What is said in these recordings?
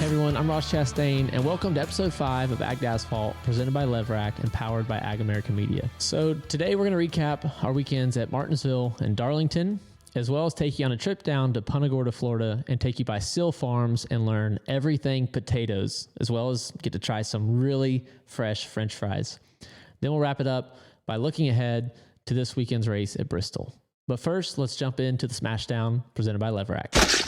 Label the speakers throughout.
Speaker 1: Hey everyone, I'm Ross Chastain, and welcome to episode 5 of Asphalt, presented by LEVRACK and powered by AgAmerica Media. So today we're going to recap our weekends at Martinsville and Darlington, as well as take you on a trip down to Punta Gorda, Florida, and take you by Sill Farms and learn everything potatoes, as well as get to try some really fresh French fries. Then we'll wrap it up by looking ahead to this weekend's race at Bristol. But first, let's jump into the Smashdown presented by LEVRACK.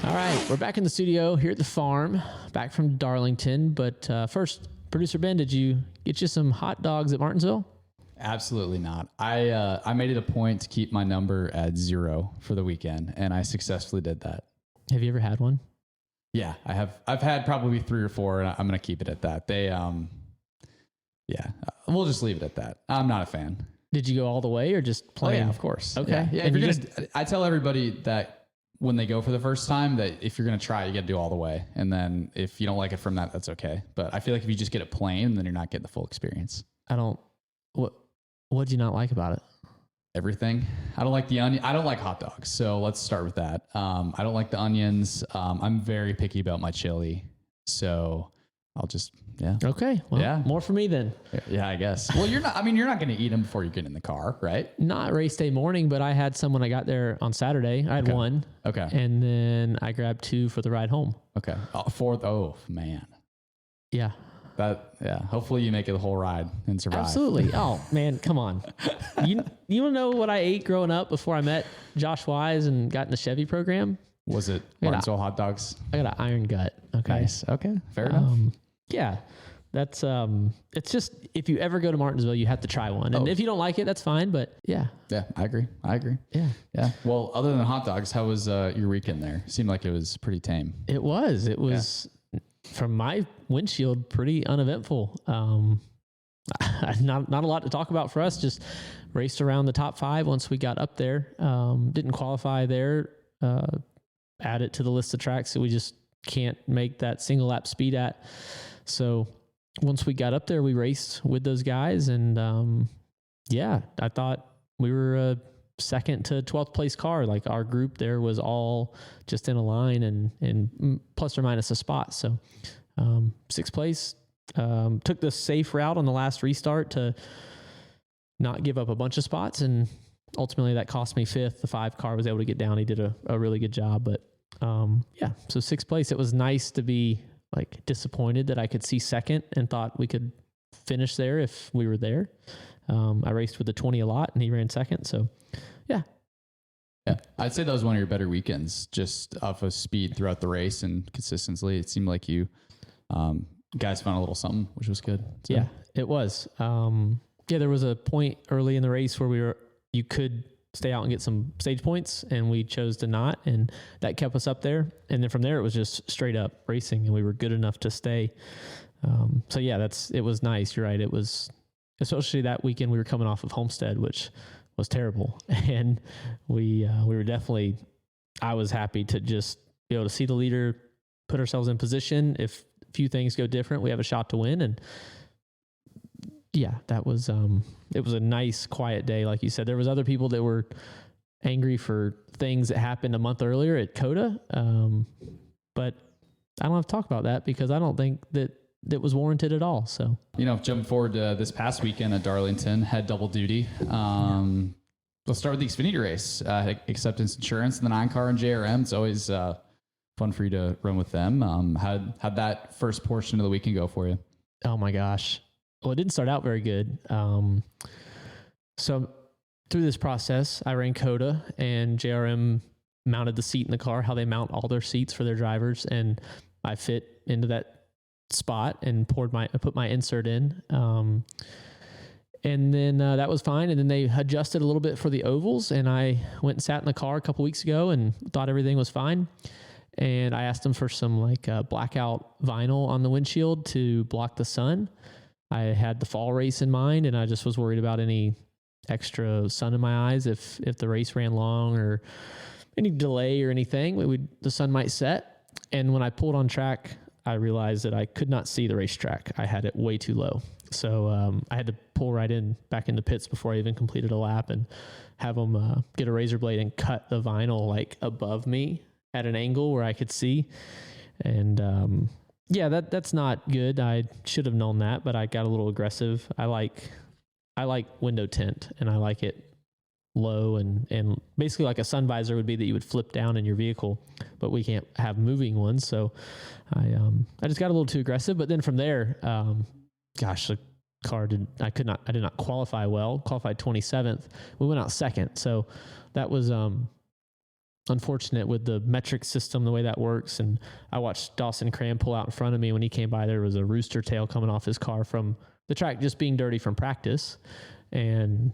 Speaker 1: All right, we're back in the studio here at the farm, back from Darlington. But first, producer Ben, did you get you some hot dogs at Martinsville?
Speaker 2: Absolutely not. I made it a point to keep my number at 0 for the weekend, and I successfully did that.
Speaker 1: Have you ever had one?
Speaker 2: Yeah, I have. I've had probably 3 or 4, and I'm going to keep it at that. We'll just leave it at that. I'm not a fan.
Speaker 1: Did you go all the way or just plain?
Speaker 2: Oh, yeah, of course.
Speaker 1: Okay.
Speaker 2: Yeah. I tell everybody that when they go for the first time, that if you're going to try, you got to do all the way. And then if you don't like it from that, that's okay. But I feel like if you just get it plain, then you're not getting the full experience.
Speaker 1: What'd you not like about it?
Speaker 2: Everything. I don't like the onion. I don't like hot dogs. So let's start with that. I don't like the onions. I'm very picky about my chili. So I'll just,
Speaker 1: Okay. Well, more for me then.
Speaker 2: Yeah, I guess. Well, you're not going to eat them before you get in the car, right?
Speaker 1: Not race day morning, but I had some when I got there on Saturday. I had one.
Speaker 2: Okay.
Speaker 1: And then I grabbed 2 for the ride home.
Speaker 2: Okay. Oh, man.
Speaker 1: Yeah.
Speaker 2: Hopefully you make it the whole ride and survive.
Speaker 1: Absolutely. Oh man, come on. You want to know what I ate growing up before I met Josh Wise and got in the Chevy program?
Speaker 2: Was it Martinsville Hot Dogs?
Speaker 1: I got an iron gut. Okay.
Speaker 2: Nice. Okay. Fair enough.
Speaker 1: Yeah. That's it's just, if you ever go to Martinsville, you have to try one. And if you don't like it, that's fine, but yeah.
Speaker 2: Yeah, I agree.
Speaker 1: Yeah.
Speaker 2: Yeah. Well, other than hot dogs, how was your weekend there? Seemed like it was pretty tame.
Speaker 1: It was from my windshield, pretty uneventful. Not a lot to talk about for us. Just raced around the top 5 once we got up there. Didn't qualify there. Add it to the list of tracks that we just can't make that single lap speed at. So once we got up there, we raced with those guys, and I thought we were a second to 12th place car. Like our group there was all just in a line and plus or minus a spot. So 6th place, took the safe route on the last restart to not give up a bunch of spots, and ultimately that cost me 5th. The 5 car was able to get down. He did a really good job, but so 6th place. It was nice to be like disappointed that I could see 2nd and thought we could finish there if we were there. I raced with the 20 a lot and he ran 2nd. So yeah.
Speaker 2: I'd say that was one of your better weekends, just off of speed throughout the race and consistency. It seemed like you guys found a little something, which was good. So.
Speaker 1: Yeah, it was. There was a point early in the race where you could stay out and get some stage points, and we chose to not, and that kept us up there. And then from there, it was just straight up racing, and we were good enough to stay. It was nice. You're right. It was, especially that weekend, we were coming off of Homestead, which was terrible. And we were definitely, I was happy to just be able to see the leader, put ourselves in position. If a few things go different, we have a shot to win. And yeah, that was, it was a nice, quiet day. Like you said, there was other people that were angry for things that happened a month earlier at Coda. But I don't have to talk about that because I don't think that was warranted at all. So,
Speaker 2: jumping forward to this past weekend at Darlington, had double duty. Let's start with the Xfinity race, Acceptance Insurance, and the 9 car and JRM. It's always fun for you to run with them. How'd that first portion of the weekend go for you?
Speaker 1: Oh my gosh. Well, it didn't start out very good. So through this process, I ran Coda, and JRM mounted the seat in the car, how they mount all their seats for their drivers. And I fit into that spot and put my insert in. And then that was fine. And then they adjusted a little bit for the ovals, and I went and sat in the car a couple weeks ago and thought everything was fine. And I asked them for some blackout vinyl on the windshield to block the sun. I had the fall race in mind, and I just was worried about any extra sun in my eyes if the race ran long or any delay or anything. The sun might set. And when I pulled on track, I realized that I could not see the racetrack. I had it way too low. So I had to pull back into pits before I even completed a lap and have them get a razor blade and cut the vinyl above me at an angle where I could see. And yeah, that's not good. I should have known that, but I got a little aggressive. I like window tint, and I like it low and basically like a sun visor would be that you would flip down in your vehicle, but we can't have moving ones. So I just got a little too aggressive. But then from there, the car did not qualify well. Qualified 27th. We went out second. So that was unfortunate with the metric system, the way that works. And I watched Dawson Cram pull out in front of me. When he came by, there was a rooster tail coming off his car from the track just being dirty from practice. And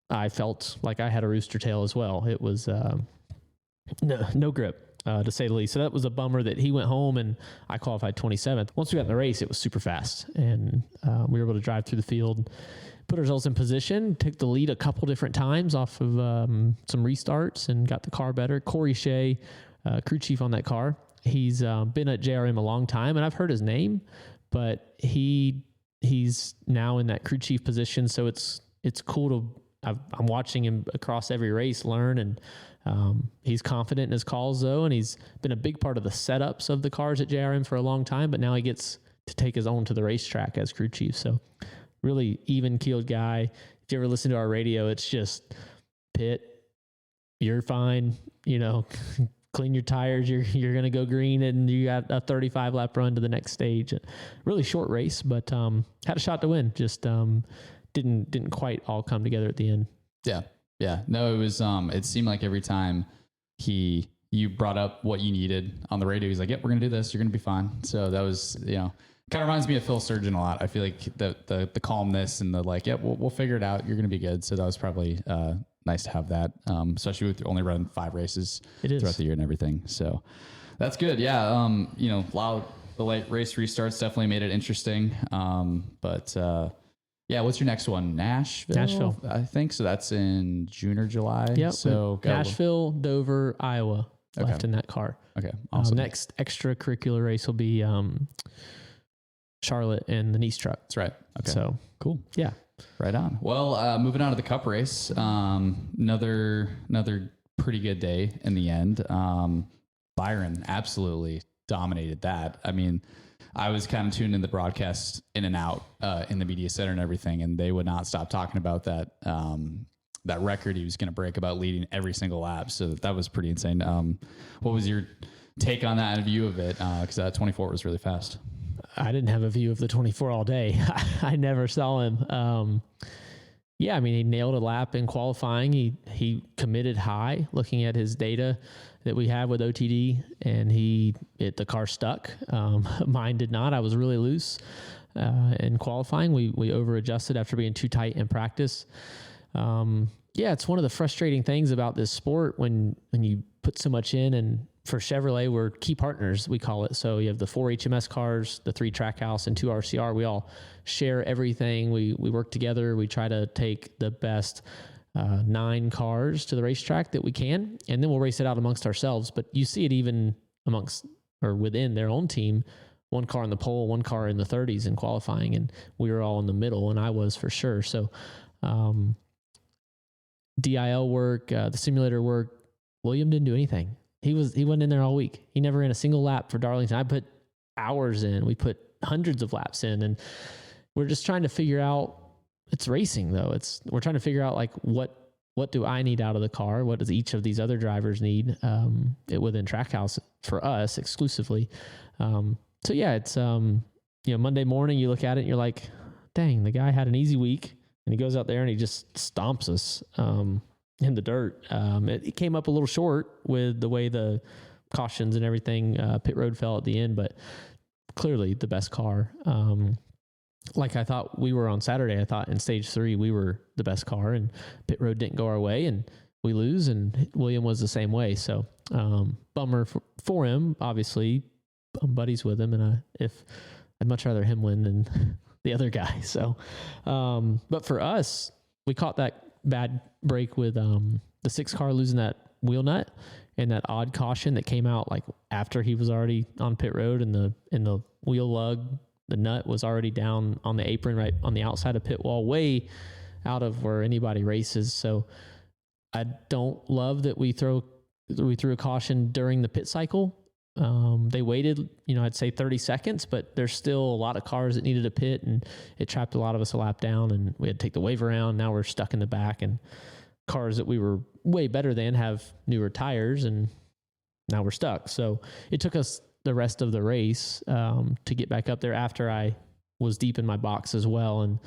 Speaker 1: I felt like I had a rooster tail as well. It was no grip, to say the least. So that was a bummer that he went home and I qualified 27th. Once we got in the race, it was super fast. And we were able to drive through the field, put ourselves in position, took the lead a couple different times off of some restarts and got the car better. Corey Shea, crew chief on that car, he's been at JRM a long time, and I've heard his name, but he's now in that crew chief position. So it's cool to, I'm watching him across every race learn, and he's confident in his calls though. And he's been a big part of the setups of the cars at JRM for a long time, but now he gets to take his own to the racetrack as crew chief. So really even keeled guy. If you ever listen to our radio, it's just pit, you're fine, clean your tires. You're going to go green, and you got a 35 lap run to the next stage. Really short race, but had a shot to win. Just didn't quite all come together at the end.
Speaker 2: Yeah. No, it was, it seemed like every time you brought up what you needed on the radio, he's like, yep, we're going to do this. You're going to be fine. So that was, kind of reminds me of Phil Surgeon a lot. I feel like the calmness and the like, yep, we'll figure it out. You're going to be good. So that was probably, nice to have that. Especially with only running 5 races throughout the year and everything. So that's good. Yeah. A lot of the late race restarts definitely made it interesting. Yeah, what's your next one? Nashville, I think. So that's in June or July.
Speaker 1: Yep.
Speaker 2: So
Speaker 1: Nashville, Dover, Iowa left in that car.
Speaker 2: Okay. Awesome.
Speaker 1: Next extracurricular race will be Charlotte and the Nice truck.
Speaker 2: That's right. Okay.
Speaker 1: So
Speaker 2: cool.
Speaker 1: Yeah.
Speaker 2: Right on. Well, moving on to the Cup race. Another pretty good day in the end. Byron absolutely dominated that. I mean, I was kind of tuned in the broadcast in and out in the media center and everything, and they would not stop talking about that record he was going to break about leading every single lap. So that was pretty insane. What was your take on that and view of it? Because that 24 was really fast.
Speaker 1: I didn't have a view of the 24 all day. I never saw him. Yeah, I mean, he nailed a lap in qualifying. He committed high, looking at his data that we have with OTD, and the car stuck. Mine did not. I was really loose in qualifying. We over adjusted after being too tight in practice. Yeah, it's one of the frustrating things about this sport when you put so much in. And for Chevrolet, we're key partners, we call it. So you have the 4 HMS cars, the 3 Trackhouse, and 2 RCR. We all share everything. We work together. We try to take the best 9 cars to the racetrack that we can, and then we'll race it out amongst ourselves. But you see it even amongst or within their own team, 1 car in the pole, 1 car in the 30s in qualifying, and we were all in the middle, and I was for sure. So DIL work, the simulator work, William didn't do anything. He wasn't in there all week. He never ran a single lap for Darlington. I put hours in. We put hundreds of laps in, and we're just trying to figure out. It's racing though. We're trying to figure out like what do I need out of the car? What does each of these other drivers need within Trackhouse for us exclusively? So yeah, it's Monday morning you look at it and you're like, dang, the guy had an easy week, and he goes out there and he just stomps us in the dirt. It came up a little short with the way the cautions and everything pit road fell at the end, but clearly the best car. Like I thought we were on Saturday. I thought in stage 3 we were the best car, and pit road didn't go our way and we lose, and William was the same way. So bummer for him. Obviously, I'm buddies with him, and I'd much rather him win than the other guy. So, but for us, we caught that bad break with the 6 car losing that wheel nut and that odd caution that came out like after he was already on pit road, and the wheel lug. The nut was already down on the apron right on the outside of pit wall, way out of where anybody races. So I don't love that we throw we threw a caution during the pit cycle. They waited, I'd say 30 seconds, but there's still a lot of cars that needed a pit, and it trapped a lot of us a lap down, and we had to take the wave around. Now we're stuck in the back, and cars that we were way better than have newer tires, and now we're stuck. So it took us the rest of the race to get back up there after I was deep in my box as well, and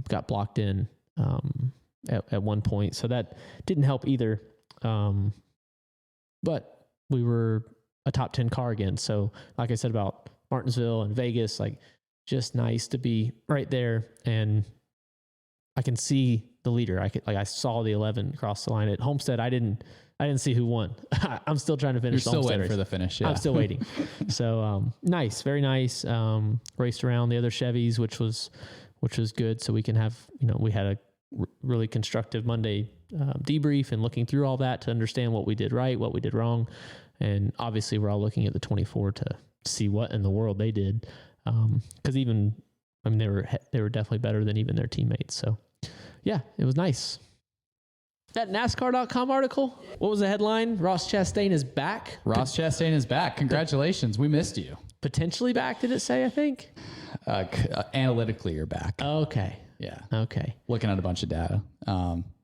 Speaker 1: got blocked in at one point. So that didn't help either. But we were a top 10 car again. So like I said about Martinsville and Vegas, like just nice to be right there. And I can see the leader. I saw the 11 cross the line at Homestead. I didn't see who won. I'm still trying to finish.
Speaker 2: You're still waiting
Speaker 1: race.
Speaker 2: for the finish. Yeah.
Speaker 1: I'm still waiting. So nice, very nice. Raced around the other Chevys, which was good. So we can have, we had a really constructive Monday debrief and looking through all that to understand what we did right, what we did wrong. And obviously we're all looking at the 24 to see what in the world they did. Cause they were definitely better than even their teammates. So yeah, it was nice. That NASCAR.com article, what was the headline? Ross Chastain is back.
Speaker 2: Ross Chastain is back. Congratulations. We missed you.
Speaker 1: Potentially back, did it say, I think?
Speaker 2: Analytically, you're back.
Speaker 1: Okay.
Speaker 2: Yeah.
Speaker 1: Okay.
Speaker 2: Looking at a bunch of data.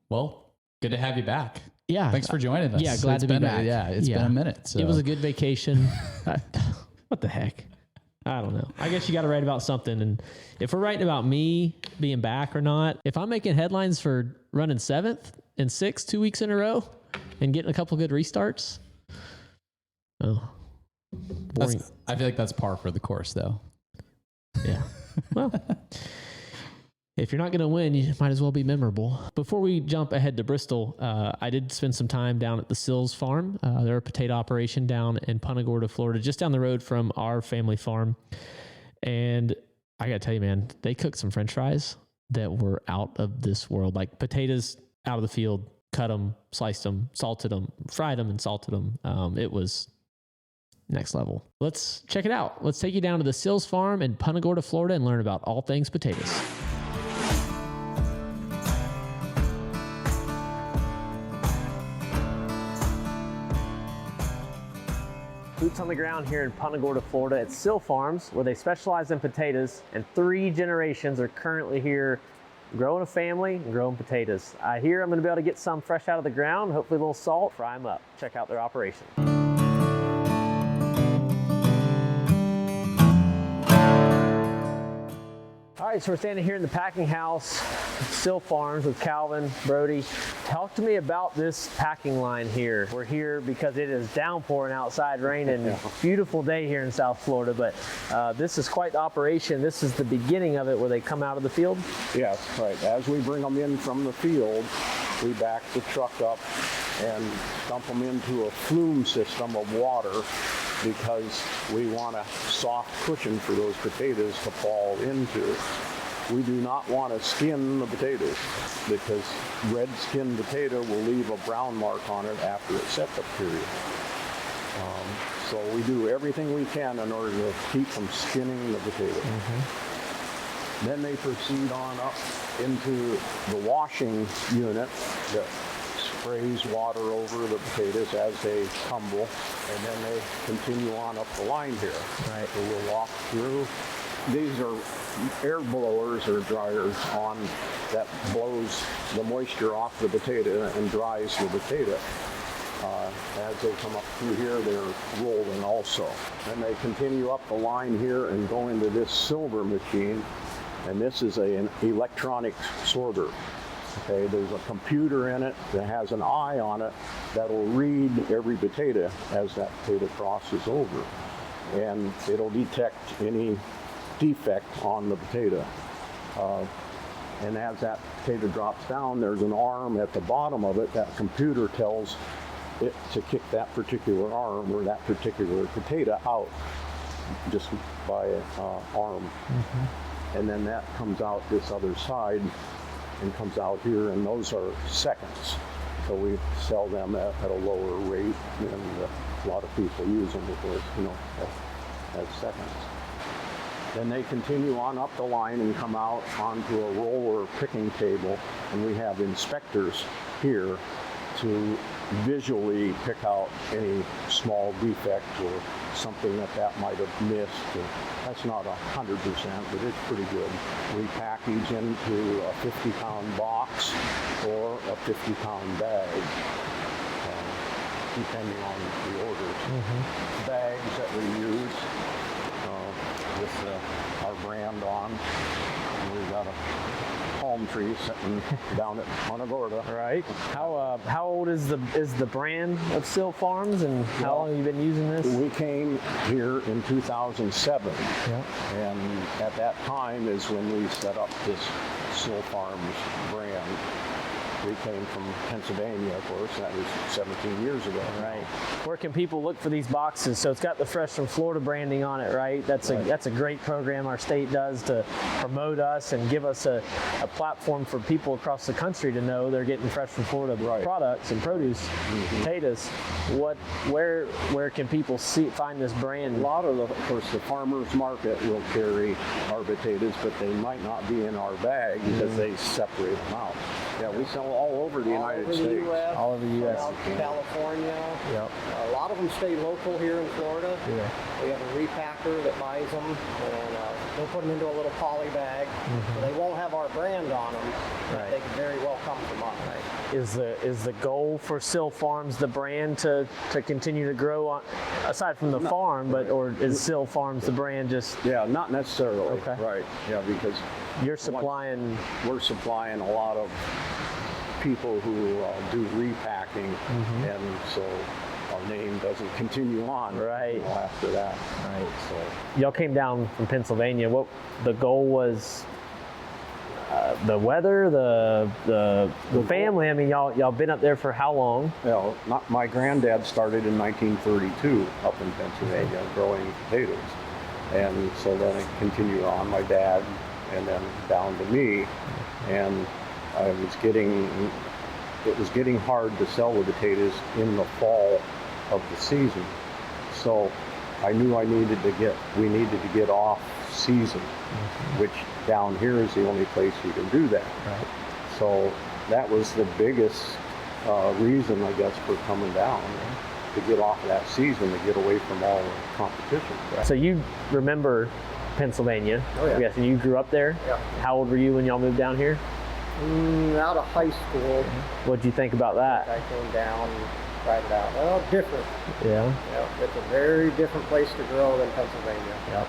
Speaker 2: Well, good to have you back.
Speaker 1: Yeah.
Speaker 2: Thanks for joining us.
Speaker 1: Yeah, glad to be back.
Speaker 2: It's been a minute. So.
Speaker 1: It was a good vacation. What the heck? I don't know. I guess you got to write about something. And if we're writing about me being back or not, if I'm making headlines for running 7th and 6th 2 weeks in a row and getting a couple good restarts, boring.
Speaker 2: I feel like that's par for the course, though.
Speaker 1: Yeah. Well, if you're not going to win, you might as well be memorable. Before we jump ahead to Bristol, I did spend some time down at the Sill Farm. They're a potato operation down in Punta Gorda, Florida, just down the road from our family farm. And I got to tell you, man, they cooked some French fries that were out of this world. Like potatoes out of the field, cut them, sliced them, salted them, fried them, and salted them. It was next level. Let's check it out. Let's take you down to the Sill Farm in Punta Gorda, Florida, and learn about all things potatoes. Boots on the ground here in Punta Gorda, Florida at Sill Farms, where they specialize in potatoes, and 3 generations are currently here growing a family and growing potatoes. I hear I'm going to be able to get some fresh out of the ground, hopefully a little salt, fry them up. Check out their operation. All right, so we're standing here in the packing house, Sill Farms with Calvin, Brody. Talk to me about this packing line here. We're here because it is downpouring outside, raining. Beautiful day here in South Florida, but this is quite the operation. This is the beginning of it where they come out of the field?
Speaker 3: Yes, right. As we bring them in from the field, we back the truck up and dump them into a flume system of water, because we want a soft cushion for those potatoes to fall into. We do not want to skin the potatoes, because red skinned potato will leave a brown mark on it after its setup period. So we do everything we can in order to keep from skinning the potato. Then they proceed on up into the washing unit that sprays water over the potatoes as they tumble, and then they continue on up the line here.
Speaker 1: Right.
Speaker 3: So we'll walk through. These are air blowers or dryers on that blows the moisture off the potato and dries the potato. As they come up through here, they're rolling also. Then they continue up the line here and go into this silver machine, and this is an electronic sorter. Okay, there's a computer in it that has an eye on it that'll read every potato as that potato crosses over, and it'll detect any defect on the potato. And as that potato drops down, there's an arm at the bottom of it. That computer tells it to kick that particular arm or that particular potato out just by an arm. And then that comes out this other side and comes out here, and those are seconds. So we sell them at a lower rate, and a lot of people use them, of course, as seconds. Then they continue on up the line and come out onto a roller picking table, and we have inspectors here to visually pick out any small defect or something that might have missed. That's not 100%, but it's pretty good. We package into a 50-pound box or a 50-pound bag, depending on the orders. Bags that we use with our brand on. And we've got a palm tree sitting down at Punta Gorda.
Speaker 4: Right. How old is the brand of Sill Farms, and how long have you been using this?
Speaker 3: We came here in 2007,
Speaker 4: Yeah.
Speaker 3: and at that time is when we set up this Sill Farms brand. We came from Pennsylvania, of course. That was 17 years ago.
Speaker 4: Right. Where can people look for these boxes? So it's got the Fresh from Florida branding on it, right? That's a great program our state does to promote us and give us a platform for people across the country to know they're getting Fresh from Florida products and produce, potatoes. Where can people find this brand?
Speaker 3: A lot of course, the farmers market will carry our potatoes, but they might not be in our bag because they separate them out. Yeah, we sell all over the United States.
Speaker 4: All over the U.S.
Speaker 5: California.
Speaker 4: Yep.
Speaker 5: A lot of them stay local here in Florida.
Speaker 4: Yeah.
Speaker 5: We have a repacker that buys them, and they'll put them into a little poly bag. So they won't have our brand on them.
Speaker 4: Right.
Speaker 5: They can very well come from us. Right.
Speaker 4: Is the goal for Sill Farms the brand to continue to grow on, aside from the farm, or is Sill Farms the brand just?
Speaker 3: Yeah, not necessarily.
Speaker 4: Okay.
Speaker 3: Right. Yeah, because
Speaker 4: You're supplying.
Speaker 3: we're supplying a lot of people who do repacking, and so our name doesn't continue on
Speaker 4: Right.
Speaker 3: after that.
Speaker 4: Right.
Speaker 3: So
Speaker 4: Y'all came down from Pennsylvania. What the goal was? The weather, the family. I mean, y'all been up there for how long?
Speaker 3: well, my granddad started in 1932 up in Pennsylvania growing potatoes, and so then it continued on. My dad, and then down to me, and it was getting hard to sell the potatoes in the fall of the season. So I knew we needed to get off season, which down here is the only place you can do that.
Speaker 4: Right.
Speaker 3: So that was the biggest reason, I guess, for coming down, to get off of that season, to get away from all the competition.
Speaker 4: So you remember Pennsylvania?
Speaker 5: Oh, yeah.
Speaker 4: Yes, and you grew up there.
Speaker 5: Yeah.
Speaker 4: How old were you when y'all moved down here?
Speaker 5: Out of high school,
Speaker 4: What'd you think about that?
Speaker 5: I came down and tried it out. Well, different.
Speaker 4: Yeah.
Speaker 5: It's a very different place to grow than Pennsylvania.
Speaker 4: Yep.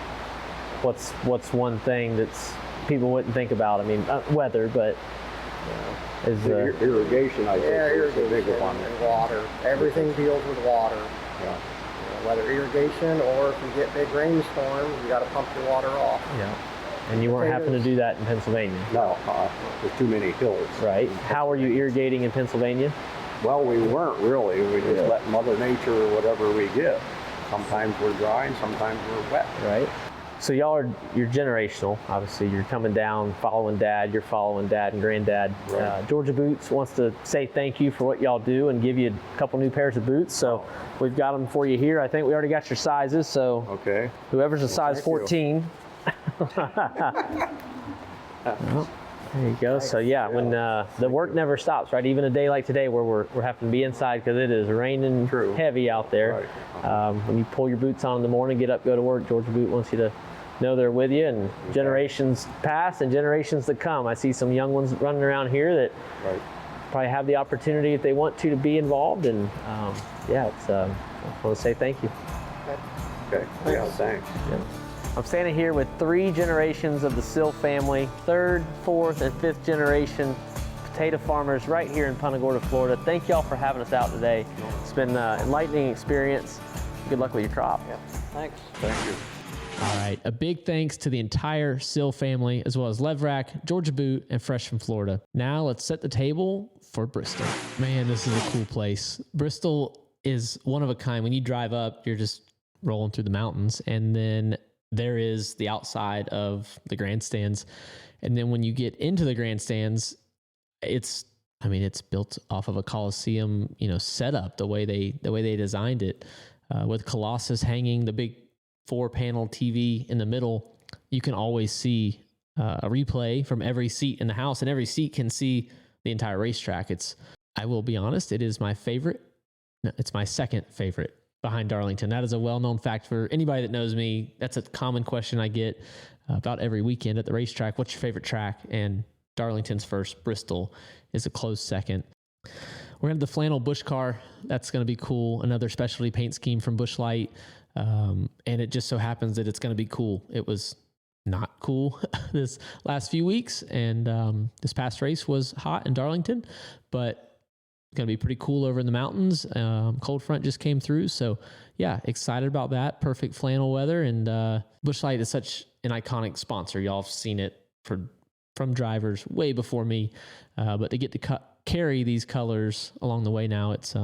Speaker 4: What's one thing that's people wouldn't think about? I mean, weather, but is
Speaker 3: Irrigation, I think, is a big
Speaker 5: irrigation
Speaker 3: one.
Speaker 5: and water. Everything deals with water.
Speaker 3: Yeah.
Speaker 5: Whether irrigation or if you get big rainstorms, you got to pump your water off.
Speaker 4: yeah. And you weren't having to do that in Pennsylvania,
Speaker 3: No, there's too many hills.
Speaker 4: right? How are you irrigating in Pennsylvania?
Speaker 3: Well, we weren't really. We just let Mother Nature or whatever we get. Sometimes we're dry and sometimes we're wet.
Speaker 4: Right. So you're generational. Obviously, you're coming down, following Dad. You're following Dad and Granddad.
Speaker 3: Right.
Speaker 4: Georgia Boots wants to say thank you for what y'all do and give you a couple new pairs of boots. So we've got them for you here. I think we already got your sizes. So
Speaker 3: Okay.
Speaker 4: whoever's a size
Speaker 3: thank you.
Speaker 4: 14. Well, there you go. So yeah, when the work never stops, right? Even a day like today where we're having to be inside because it is raining
Speaker 3: True.
Speaker 4: heavy out there.
Speaker 3: Right.
Speaker 4: When you pull your boots on in the morning, get up, go to work, Georgia Boot wants you to know they're with you, and generations past and generations to come. I see some young ones running around here that
Speaker 3: Right.
Speaker 4: probably have the opportunity if they want to be involved, and it's I want to say thank you.
Speaker 3: Okay. Yeah, thanks.
Speaker 4: I'm standing here with 3 generations of the Sill family, 3rd, 4th, and 5th generation potato farmers right here in Punta Gorda, Florida. Thank y'all for having us out today. It's been an enlightening experience. Good luck with your crop.
Speaker 5: Yeah. Thanks.
Speaker 3: Thank you.
Speaker 1: All right. A big thanks to the entire Sill family, as well as LEVRACK, Georgia Boot, and Fresh from Florida. Now let's set the table for Bristol. Man, this is a cool place. Bristol is one of a kind. When you drive up, you're just rolling through the mountains, and then there is the outside of the grandstands. And then when you get into the grandstands, it's built off of a Coliseum, setup, the way they designed it, with Colossus hanging, the big 4-panel TV in the middle. You can always see a replay from every seat in the house, and every seat can see the entire racetrack. I will be honest, it is my favorite. No, it's my second favorite behind Darlington. That is a well-known fact for anybody that knows me. That's a common question I get about every weekend at the racetrack. What's your favorite track? And Darlington's first. Bristol is a close second. We're going to the flannel Busch car. That's going to be cool. Another specialty paint scheme from Busch Light. And it just so happens that it's going to be cool. It was not cool this last few weeks. And this past race was hot in Darlington, but it's going to be pretty cool over in the mountains. Cold front just came through. So yeah, excited about that. Perfect flannel weather. And Busch Light is such an iconic sponsor. Y'all have seen it from drivers way before me. But they get to carry these colors along the way now. It's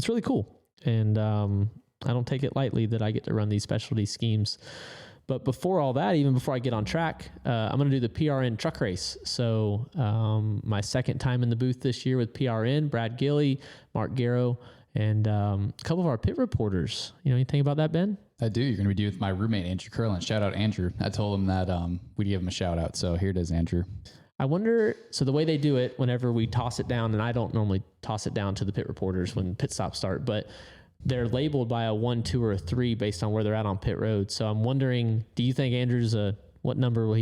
Speaker 1: really cool. And I don't take it lightly that I get to run these specialty schemes. But before all that, even before I get on track, I'm going to do the PRN truck race. So my second time in the booth this year with PRN, Brad Gilley, Mark Garrow, and a couple of our pit reporters. You know anything about that, Ben?
Speaker 2: I do. You're going to be doing with my roommate, Andrew Curlin. Shout out, Andrew. I told him that we'd give him a shout out. So here it is, Andrew.
Speaker 1: I wonder, so the way they do it, whenever we toss it down, and I don't normally toss it down to the pit reporters when pit stops start, but they're labeled by a 1, 2, or a 3 based on where they're at on pit road. So I'm wondering, do you think Andrew's what number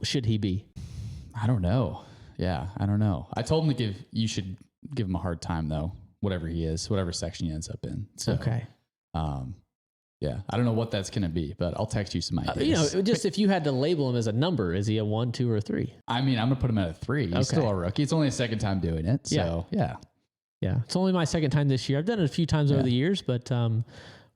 Speaker 1: should he be?
Speaker 2: I don't know. Yeah, I don't know. I told him you should give him a hard time though, whatever he is, whatever section he ends up in. So,
Speaker 1: okay.
Speaker 2: Yeah, I don't know what that's going to be, but I'll text you some ideas.
Speaker 1: Just if you had to label him as a number, is he a 1, 2, or a 3?
Speaker 2: I mean, I'm going to put him at a 3. He's still a rookie. It's only his second time doing it. So yeah.
Speaker 1: Yeah, it's only my second time this year. I've done it a few times over the years, but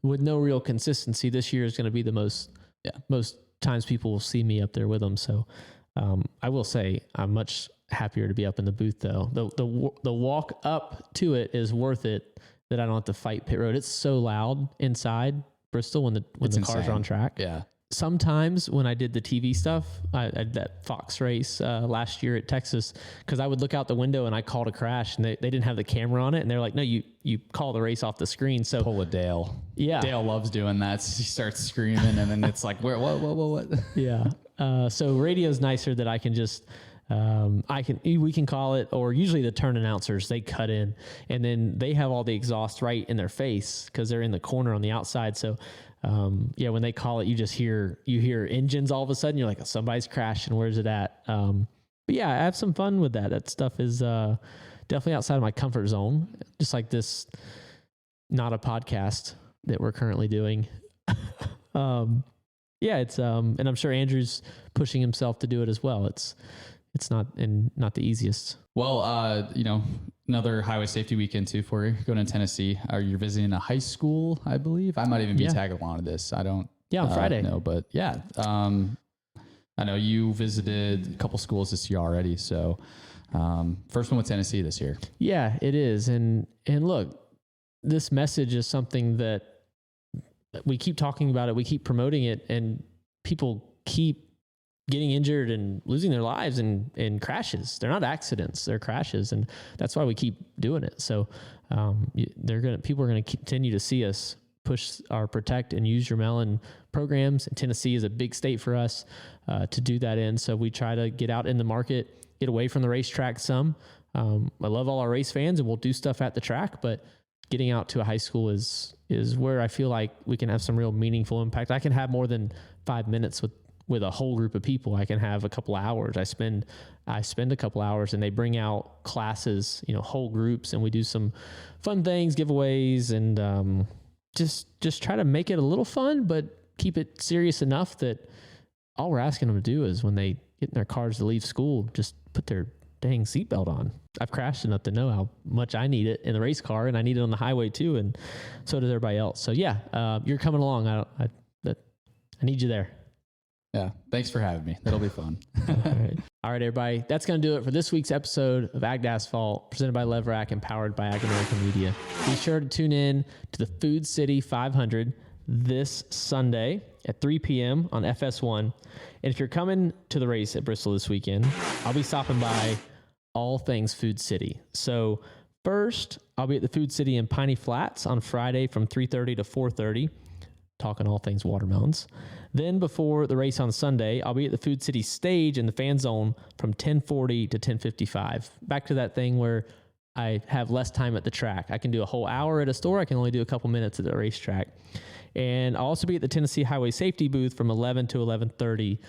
Speaker 1: with no real consistency, this year is going to be the most times people will see me up there with them. So I will say I'm much happier to be up in the booth, though. The walk up to it is worth it that I don't have to fight pit road. It's so loud inside Bristol when the cars are on track.
Speaker 2: Yeah.
Speaker 1: Sometimes when I did the TV stuff, I had that Fox race last year at Texas, because I would look out the window and I called a crash and they didn't have the camera on it. And they're like, no, you call the race off the screen. So
Speaker 2: pull a Dale.
Speaker 1: Yeah.
Speaker 2: Dale loves doing that. So he starts screaming and then it's like, what?
Speaker 1: Yeah. So radio's nicer that I can just, we can call it, or usually the turn announcers, they cut in and then they have all the exhaust right in their face because they're in the corner on the outside. So when they call it, you hear engines all of a sudden. You're like, somebody's crashing. Where's it at? But yeah, I have some fun with that. That stuff is definitely outside of my comfort zone. Just like this, not a podcast that we're currently doing. It's and I'm sure Andrew's pushing himself to do it as well. It's not the easiest.
Speaker 2: Well, another highway safety weekend too for you. Going to Tennessee. You're visiting a high school, I believe. I might even be tagging along to this. I don't.
Speaker 1: Yeah, on Friday.
Speaker 2: No, but yeah. I know you visited a couple schools this year already. So, first one with Tennessee this year.
Speaker 1: Yeah, it is. And look, this message is something that we keep talking about it. We keep promoting it, and people keep getting injured and losing their lives in crashes. They're not accidents, they're crashes. And that's why we keep doing it. So people are going to continue to see us push our protect and use your melon programs. And Tennessee is a big state for us to do that in. So we try to get out in the market, get away from the racetrack some. I love all our race fans and we'll do stuff at the track, but getting out to a high school is where I feel like we can have some real meaningful impact. I can have more than 5 minutes with a whole group of people. I can have a couple hours. I spend a couple hours and they bring out classes, whole groups, and we do some fun things, giveaways, and just try to make it a little fun, but keep it serious enough that all we're asking them to do is when they get in their cars to leave school, just put their dang seatbelt on. I've crashed enough to know how much I need it in the race car, and I need it on the highway too, and so does everybody else. So yeah, you're coming along. I need you there.
Speaker 2: Yeah. Thanks for having me. That'll be fun.
Speaker 1: All right, everybody. That's going to do it for this week's episode of Asphalt, presented by LEVRACK and powered by AgAmerica Media. Be sure to tune in to the Food City 500 this Sunday at 3 p.m. on FS1. And if you're coming to the race at Bristol this weekend, I'll be stopping by all things Food City. So first, I'll be at the Food City in Piney Flats on Friday from 3:30 to 4:30, talking all things watermelons. Then before the race on Sunday, I'll be at the Food City stage in the fan zone from 10:40 to 10:55. Back to that thing where I have less time at the track. I can do a whole hour at a store. I can only do a couple minutes at the racetrack. And I'll also be at the Tennessee Highway Safety booth from 11 to 11:30,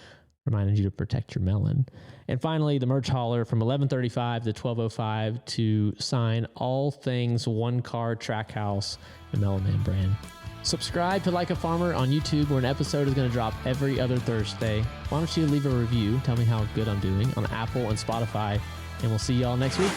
Speaker 1: reminding you to protect your melon. And finally, the merch hauler from 11:35 to 12:05 to sign all things One Car Trackhouse and Melon Man brand. Subscribe to Like a Farmer on YouTube, where an episode is going to drop every other Thursday. Why don't you leave a review? Tell me how good I'm doing on Apple and Spotify, and we'll see y'all next week.